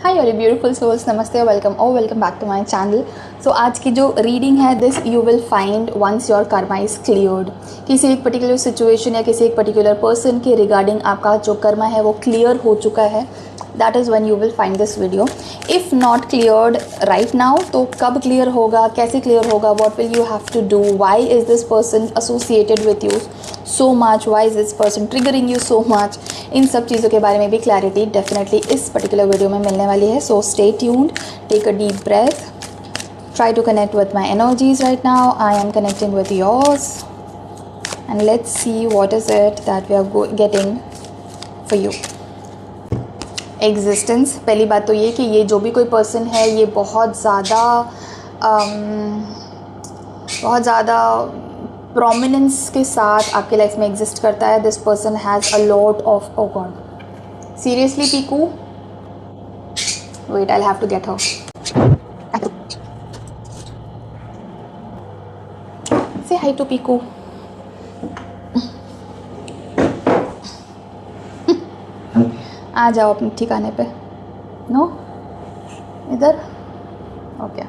हाय all beautiful souls, नमस्ते, welcome back to my channel. So आज की जो रीडिंग है this you will find once your karma is cleared. किसी एक पर्टिकुलर सिचुएशन या किसी एक पर्टिकुलर पर्सन के रिगार्डिंग आपका जो कर्मा है वो क्लियर हो चुका है, that is when you will find this video. If not cleared right now, तो कब क्लियर होगा, कैसे क्लियर होगा, what will you have to do, why is this person associated with you so much, why is this person triggering you so much, इन सब चीज़ों के बारे में भी क्लैरिटी डेफिनेटली इस पर्टिकुलर वीडियो में मिलने वाली है। So stay tuned, take a deep breath, try to connect with my energies right now. I am connecting with yours and let's see what is it that we are getting for you. Existence, पहली बात तो ये कि ये जो भी कोई person है ये बहुत ज़्यादा प्रोमिनेंस के साथ आपके लाइफ में एग्जिस्ट करता है। This person has a lot of, oh God, seriously Piku, wait, I have to get her. Say hi to Piku. आ जाओ अपने ठिकाने पे। नो, इधर, okay.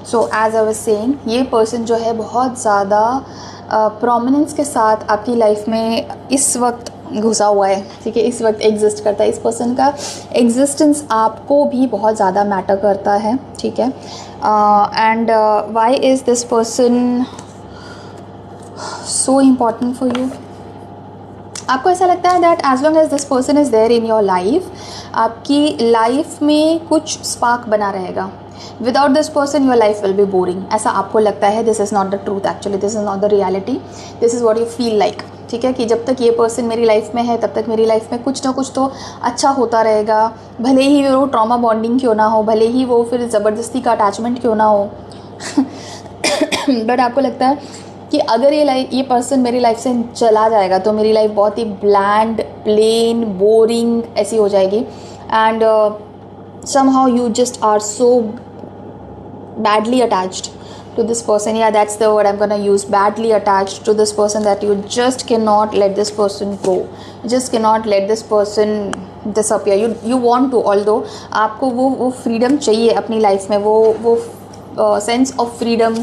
So as I was saying, ये पर्सन जो है बहुत ज़्यादा प्रोमिनेंस के साथ आपकी लाइफ में इस वक्त घुसा हुआ है, ठीक है, इस वक्त एग्जिस्ट करता है। इस पर्सन का एग्जिस्टेंस आपको भी बहुत ज़्यादा मैटर करता है, ठीक है। And why is this person so important for you? आपको ऐसा लगता है that as long as this person is there in your life, आपकी लाइफ में कुछ स्पार्क बना रहेगा। Without this person your life will be boring, ऐसा आपको लगता है। This is not the truth actually, this is not the reality, this is what you feel like, ठीक है, कि जब तक ये पर्सन मेरी लाइफ में है तब तक मेरी लाइफ में कुछ ना कुछ तो अच्छा होता रहेगा, भले ही वो ट्रॉमा बॉन्डिंग क्यों ना हो, भले ही वो फिर ज़बरदस्ती का अटैचमेंट क्यों ना हो। बट आपको लगता है कि अगर ये पर्सन मेरी लाइफ से चला जाएगा तो मेरी लाइफ बहुत ही ब्लैंड, प्लेन, बोरिंग ऐसी हो जाएगी। And somehow you just are so badly attached to this person. Yeah, that's the word I'm gonna use, badly attached to this person, that you just cannot let this person go, you just cannot let this person disappear. You want to, although आपको वो freedom चाहिए अपनी life में, वो sense of freedom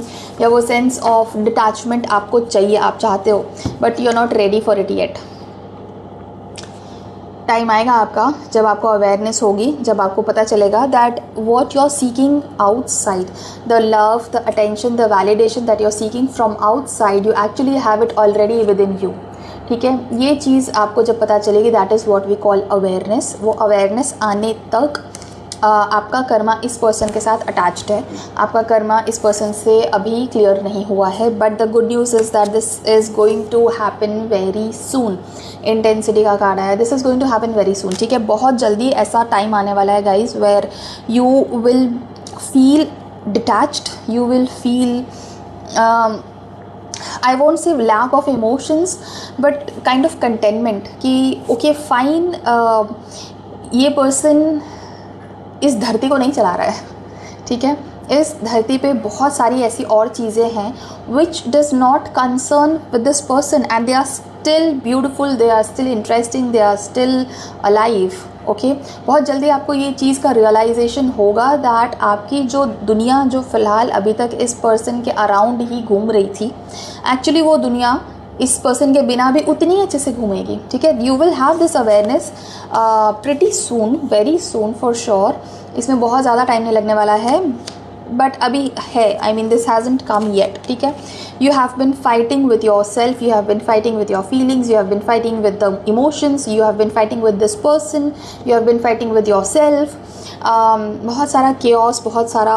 या वो sense of detachment आपको चाहिए, आप चाहते हो, but you are not ready for it yet. Time आएगा आपका जब आपको अवेयरनेस होगी, जब आपको पता चलेगा that what you are seeking outside, the love, the attention, the validation that you are seeking from outside, you actually have it already within you, ठीक है। ये चीज़ आपको जब पता चलेगी, that is what we call awareness. वो awareness आने तक आपका कर्मा इस पर्सन के साथ अटैच्ड है, आपका कर्मा इस पर्सन से अभी क्लियर नहीं हुआ है। But the good news is that this is going to happen very soon. Intensity का कार्ड है, this is going to happen very soon, ठीक है। बहुत जल्दी ऐसा टाइम आने वाला है guys where you will feel detached, you will feel I won't say lack of emotions but kind of contentment कि okay fine, ये पर्सन इस धरती को नहीं चला रहा है, ठीक है। इस धरती पे बहुत सारी ऐसी और चीज़ें हैं which does not concern with this person and they are still beautiful, they are still interesting, they are still alive, okay. बहुत जल्दी आपको ये चीज़ का रियलाइजेशन होगा दैट आपकी जो दुनिया जो फ़िलहाल अभी तक इस पर्सन के अराउंड ही घूम रही थी, एक्चुअली वो दुनिया इस पर्सन के बिना भी उतनी अच्छे से घूमेगी, ठीक है। You will have this awareness pretty soon, very soon for sure. इसमें बहुत ज़्यादा टाइम नहीं लगने वाला है बट अभी है, I mean this hasn't come yet, ठीक है। You have been fighting with yourself, you have been fighting with your feelings, you have been fighting with the emotions, you have been fighting with this person, you have been fighting with yourself. बहुत सारा chaos, बहुत सारा,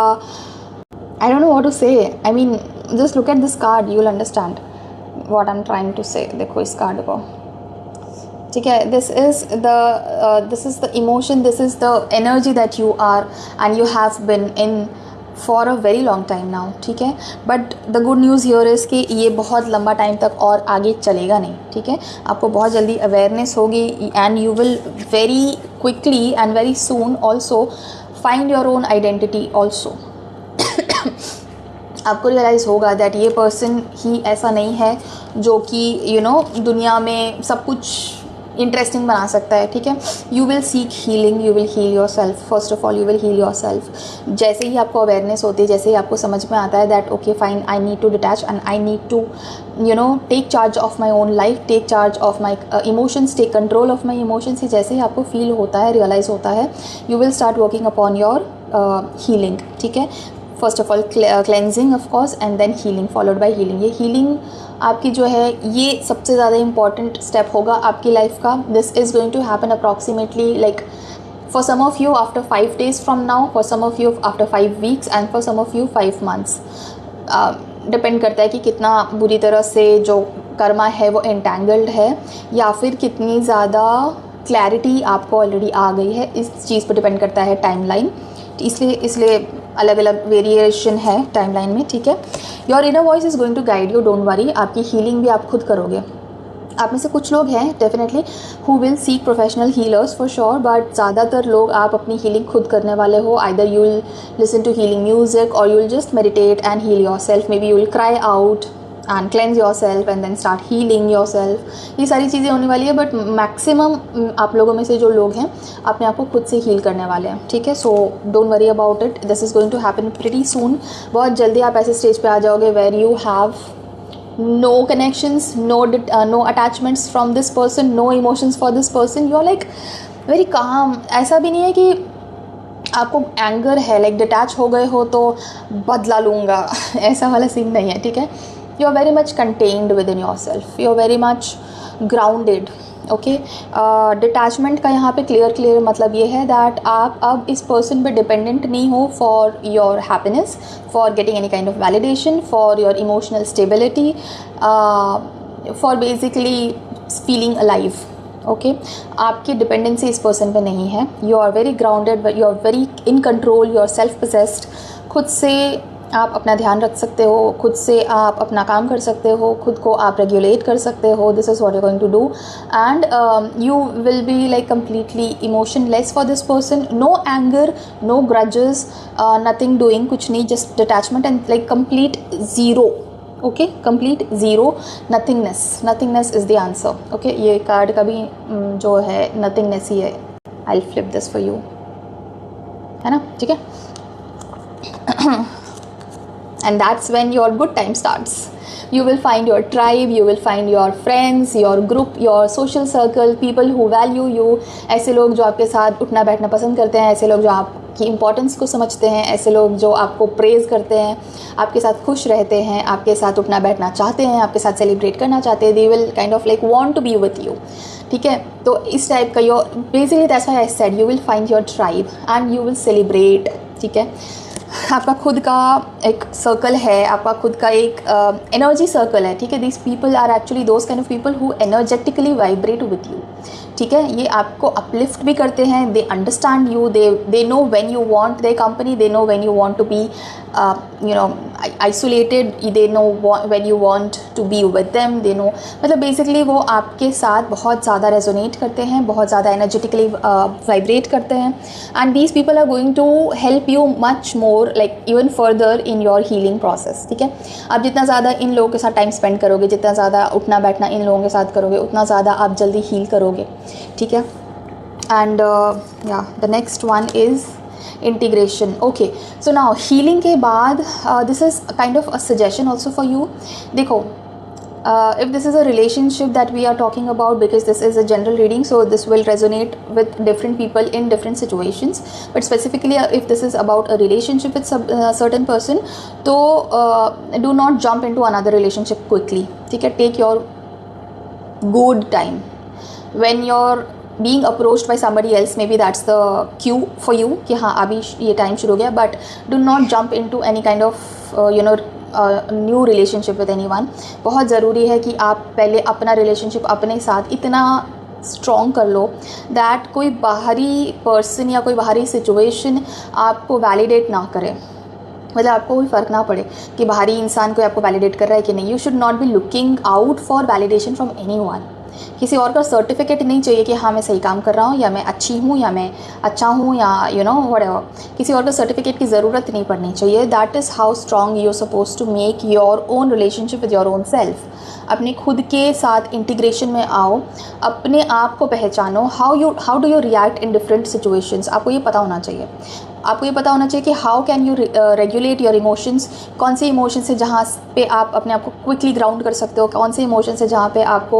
I don't know what to say, I mean just look at this card, you will understand what I am trying to say. देखो इस card को, ठीक है। This is the emotion, this is the energy that you are and you have been in for a very long time now, ठीक है। But the good news here is कि ये बहुत लंबा टाइम तक और आगे चलेगा नहीं, ठीक है। आपको बहुत जल्दी अवेयरनेस होगी and you will very quickly and very soon also find your own identity also. आपको रियलाइज़ होगा दैट ये पर्सन ही ऐसा नहीं है जो कि दुनिया में सब कुछ इंटरेस्टिंग बना सकता है, ठीक है। You will seek healing, you will heal yourself, first of all you will heal yourself. जैसे ही आपको अवेयरनेस होती है, जैसे ही आपको समझ में आता है that okay fine, I need to detach and I need to take charge of my own life, take charge of my emotions, take control of my emotions, जैसे ही आपको फील होता है, रियलाइज़ होता है, you will start working upon your healing, ठीक है। First of all cleansing of course and then healing followed by healing. ये हीलिंग आपकी जो है ये सबसे ज़्यादा इंपॉर्टेंट स्टेप होगा आपकी लाइफ का। This is going to happen approximately like for some of you after 5 days from now, for some of you after 5 weeks and for some of you 5 months। Depend करता है कि कितना बुरी तरह से जो कर्मा है वो एंटेंगल्ड है या फिर कितनी ज़्यादा क्लैरिटी आपको ऑलरेडी आ गई है, इस चीज़ पर डिपेंड करता है टाइमलाइन। इसलिए अलग अलग वेरिएशन है टाइमलाइन में, ठीक है। Your inner voice is going to guide you, don't worry. आपकी हीलिंग भी आप खुद करोगे। आप में से कुछ लोग हैं definitely who will seek professional healers for sure, but ज़्यादातर लोग आप अपनी हीलिंग खुद करने वाले हो। Either you will listen to healing music और you will just meditate and heal yourself. Maybe you will cry out and cleanse yourself and then start healing yourself. ये सारी चीज़ें होने वाली है, but maximum आप लोगों में से जो लोग हैं अपने आप को खुद से हील करने वाले हैं, ठीक है। So don't worry about it, this is going to happen pretty soon. बहुत जल्दी आप ऐसे स्टेज पे आ जाओगे where you have no connections, no attachments from this person, no emotions for this person, you are like very calm। ऐसा भी नहीं है कि आपको एंगर है, लाइक डिटैच हो गए हो तो बदला लूँगा ऐसा वाला सीन नहीं है, ठीक है। You are very much contained within yourself, you are very much grounded, okay. Detachment का यहाँ पे क्लियर मतलब ये है दैट आप अब इस पर्सन पे डिपेंडेंट नहीं हो for your happiness, for getting any kind of validation, for your emotional stability, for basically feeling alive, okay. आपकी डिपेंडेंसी इस पर्सन पे नहीं है। You are very grounded, you are very in control, you are self possessed. खुद से आप अपना ध्यान रख सकते हो, खुद से आप अपना काम कर सकते हो, खुद को आप रेगुलेट कर सकते हो। This is what you going to do and you will be like completely emotionless for this person. No anger, no grudges, nothing doing, कुछ नहीं, just detachment and like complete zero, okay. Complete zero, nothingness is the answer, okay. ये card का भी जो है nothingness ही है। I will flip this for you, है ना, ठीक है। And that's when your good time starts. You will find your tribe, you will find your friends, your group, your social circle, people who value you। ऐसे लोग जो आपके साथ उठना बैठना पसंद करते हैं, ऐसे लोग जो आपकी इम्पोर्टेंस को समझते हैं, ऐसे लोग जो आपको प्रेज़ करते हैं, आपके साथ खुश रहते हैं, आपके साथ उठना बैठना चाहते हैं, आपके साथ सेलिब्रेट करना चाहते हैं। They will kind of like want to be with you, ठीक है। तो इस टाइप का your basically that's why I said you will find your tribe and you will celebrate, ठीक है। आपका खुद का एक सर्कल है, आपका खुद का एक एनर्जी सर्कल है, ठीक है। This people are actually those kind of people who energetically vibrate with you, ठीक है। ये आपको अपलिफ्ट भी करते हैं, they understand you, they know when you want their company, they know when you want to be isolated, they know when you want to be with them, they know, मतलब basically वो आपके साथ बहुत ज़्यादा resonate करते हैं, बहुत ज़्यादा एनर्जेटिकली वाइब्रेट करते हैं and these people are going to help you much more like even further in your healing process, ठीक है। आप जितना ज़्यादा इन लोगों के साथ टाइम स्पेंड करोगे, जितना ज़्यादा उठना बैठना इन लोगों के साथ करोगे, उतना ज़्यादा आप जल्दी हील करोगे, ठीक है। एंड या the next one is integration, okay. So now healing के बाद this is kind of a suggestion also for you. देखो, if this is a relationship that we are talking about, because this is a general reading, so this will resonate with different people in different situations, but specifically if this is about a relationship with a certain person, so do not jump into another relationship quickly, ठीक है। take your good time when you're being approached by somebody else, maybe that's the cue for you कि हाँ अभी ये time शुरू हो गया, but do not jump into any kind of new relationship with anyone. बहुत ज़रूरी है कि आप पहले अपना रिलेशनशिप अपने साथ इतना स्ट्रॉन्ग कर लो दैट कोई बाहरी पर्सन या कोई बाहरी सिचुएशन आपको वैलिडेट ना करे, मतलब आपको कोई फ़र्क ना पड़े कि बाहरी इंसान कोई आपको वैलिडेट कर रहा है कि नहीं। You should not be looking out for validation from anyone. किसी और का सर्टिफिकेट नहीं चाहिए कि हाँ मैं सही काम कर रहा हूँ, या मैं अच्छी हूँ, या मैं अच्छा हूँ, या यू नो व्हाटएवर। किसी और का सर्टिफिकेट की ज़रूरत नहीं पड़नी चाहिए। That is how strong you are suppose to make your own relationship with your own self. अपने खुद के साथ इंटीग्रेशन में आओ, अपने आप को पहचानो। How do you react in different situations, आपको ये पता होना चाहिए। आपको ये पता होना चाहिए कि how can you regulate your emotions, कौन से इमोशंस है जहाँ पे आप अपने आप को क्विकली ग्राउंड कर सकते हो, कौन से इमोशंस है जहाँ पे आप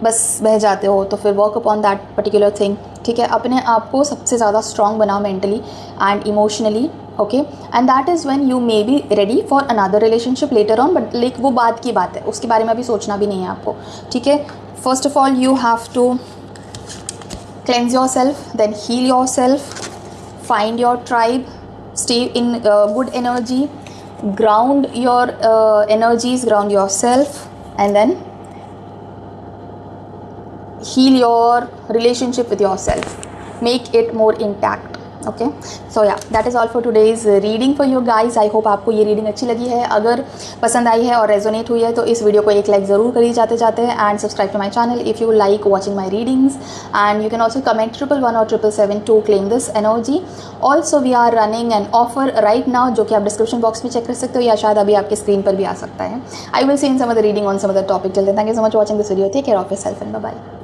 बस बह जाते हो, तो फिर work upon that particular thing. ठीक है, अपने आप को सबसे ज़्यादा स्ट्रॉन्ग बनाओ mentally and emotionally. Okay, and that is when you may be ready for another relationship later on, but like वो बात की बात है, उसके बारे में अभी सोचना भी नहीं है आपको। ठीक है, first of all you have to cleanse yourself, then heal yourself, find your tribe, stay in good energy, ground your energies, ground yourself, and then heal your relationship with yourself, make it more intact. Okay, so ya that is all for today's reading for you guys. I hope आपको ये reading अच्छी लगी है। अगर पसंद आई है और resonate हुई है तो इस वीडियो को एक लाइक ज़रूर करिए जाते जाते, and subscribe to my channel if you like watching my readings, and you can also comment 111 और 777 to claim this energy. Also we are running an offer right now, जो कि आप डिस्क्रिप्शन बॉक्स में check कर सकते हो, या शायद अभी आपके स्क्रीन पर भी आ सकता है। I will see in some other reading on some other topic. Till then thank you so much watching this video. Take care of yourself and bye bye.